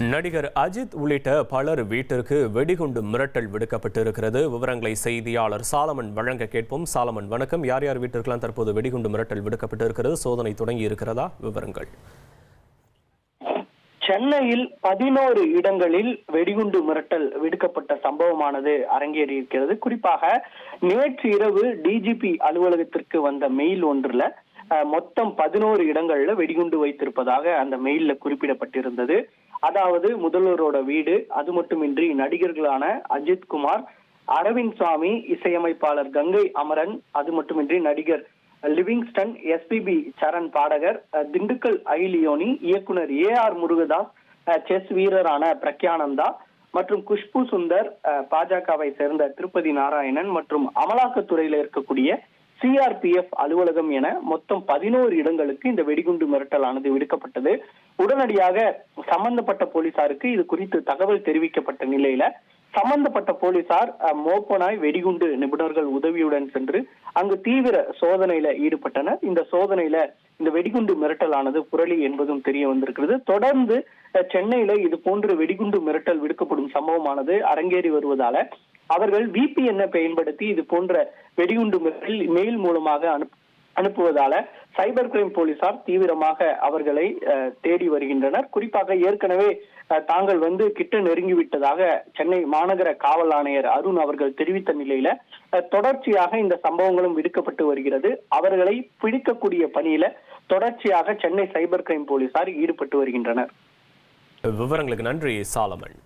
நடிகர் அஜித் உள்ளிட்ட பலர் வீட்டிற்கு வெடிகுண்டு மிரட்டல் விடுக்கப்பட்டிருக்கிறது. விவரங்களை செய்தியாளர் சாலமன் வழங்க கேட்போம். சாலமன், வணக்கம். யார் யார் வீட்டிற்கெல்லாம் தற்போது வெடிகுண்டு மிரட்டல் விடுக்கப்பட்டிருக்கிறது? சோதனை தொடங்கி இருக்கிறதா? விவரங்கள். சென்னையில் 11 இடங்களில் வெடிகுண்டு மிரட்டல் விடுக்கப்பட்ட சம்பவமானது அரங்கேறி இருக்கிறது. குறிப்பாக நேற்று இரவு டிஜிபி அலுவலகத்திற்கு வந்த மெயில் ஒன்றுல மொத்தம் 11 இடங்கள்ல வெடிகுண்டு வைத்திருப்பதாக அந்த மெயில்ல குறிப்பிடப்பட்டிருந்தது. அதாவது முதல்வரோட வீடு, அது மட்டுமின்றி நடிகர்களான அஜித் குமார், அரவிந்த் சுவாமி, இசையமைப்பாளர் கங்கை அமரன், அது மட்டுமின்றி நடிகர் லிவிங்ஸ்டன், எஸ்பிபி சரண் பாடகர், திண்டுக்கல் ஐலியோனி, இயக்குனர் ஏஆர் முருகதாஸ், செஸ் வீரரான பிரக்யானந்தா மற்றும் குஷ்பு சுந்தர், பாஜகவை சேர்ந்த திருப்பதி நாராயணன் மற்றும் அமலாக்கத்துறையில இருக்கக்கூடிய சிஆர்பிஎஃப் அலுவலகம் என மொத்தம் 11 இடங்களுக்கு இந்த வெடிகுண்டு மிரட்டலானது விடுக்கப்பட்டது. உடனடியாக சம்பந்தப்பட்ட போலீசாருக்கு இது குறித்து தகவல் தெரிவிக்கப்பட்ட நிலையில சம்பந்தப்பட்ட போலீசார் மோப்பனாய் வெடிகுண்டு நிபுணர்கள் உதவியுடன் சென்று அங்கு தீவிர சோதனையில ஈடுபட்டனர். இந்த சோதனையில இந்த வெடிகுண்டு மிரட்டலானது புரளி என்பதும் தெரிய வந்திருக்கிறது. தொடர்ந்து சென்னையில இது போன்று வெடிகுண்டு மிரட்டல் விடுக்கப்படும் சம்பவமானது அரங்கேறி வருவதால அவர்கள் VPN பயன்படுத்தி இது போன்ற வெடிகுண்டு மெயில் மூலமாக அனுப்புவதால சைபர் கிரைம் போலீசார் தீவிரமாக அவர்களை தேடி வருகின்றனர். குறிப்பாக ஏற்கனவே தாங்கள் கிட்ட நெருங்கிவிட்டதாக சென்னை மாநகர காவல் ஆணையர் அருண் அவர்கள் தெரிவித்த நிலையில தொடர்ச்சியாக இந்த சம்பவங்களும் விடுக்கப்பட்டு வருகிறது. அவர்களை பிடிக்கக்கூடிய பணியில தொடர்ச்சியாக சென்னை சைபர் கிரைம் போலீசார் ஈடுபட்டு வருகின்றனர். விவரங்களுக்கு நன்றி சாலமன்.